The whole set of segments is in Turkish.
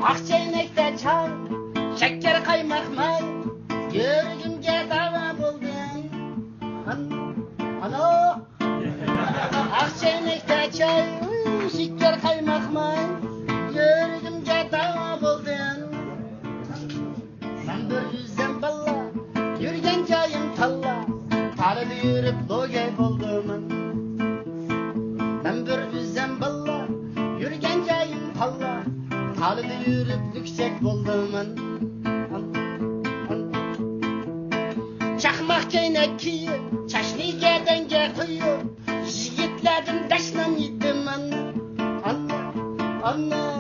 Akçaynekte çal, şeker kaymakmay, yürgümge dava buldun. Ano, akçaynekte çal, şeker kaymakmay, yürgümge dava buldun. Ben bir yüzden balla, yürgen cayım talla, tarılı yürüp doge buldum. Ben bir yüzden balla, yürgen cayım talla, tarılı yürüp yüksek buldum. Çakmak kaynak kiyip, çaşniga denge koyup, yigitlerden daşnan yedim anna.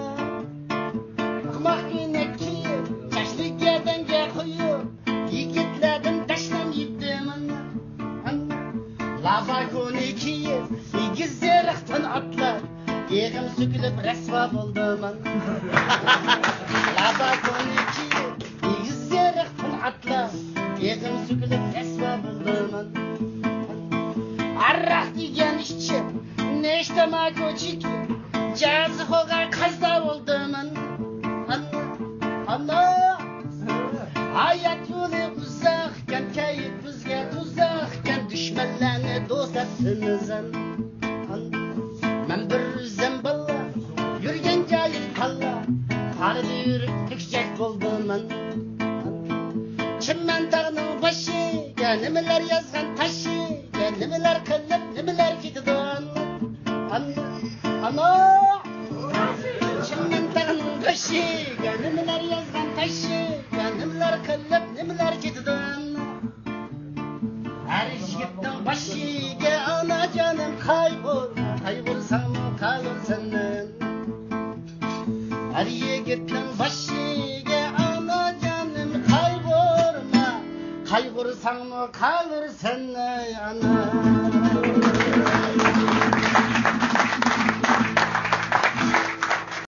Çakmak kaynak kiyip, çaşniga denge koyup, yigitlerden daşnan yedim anna. Labakoni kiyip, igizlerekten atlar, yeğim sükülüp resva buldum Labakoni kiyip, igizlerekten atlar, yeğim sükülüp resva buldum. Arrak diyen işçi, ne iştema koçiki, cazı hoga kazda buldum. Anna, hayat yolu uzakken, kayıp bizge tuzakken, düşmanlarını dost etsiniz. Ben bir zemballa, yürgen cayım kalla, tarılı yürüp yüksek buldum. Çimmen dağının başı, nimeler yazgan taşı, nimeler kılıp, nimeler gididan. Ana, çimmen dağının başı, nimeler yazgan taşı, nimeler kılıp, nimeler gididan. Her yigittin başı, ana canım kaybol, kaybolsam kalır senden. Her yigittin başı, kaygırsan mı kalır sen ana.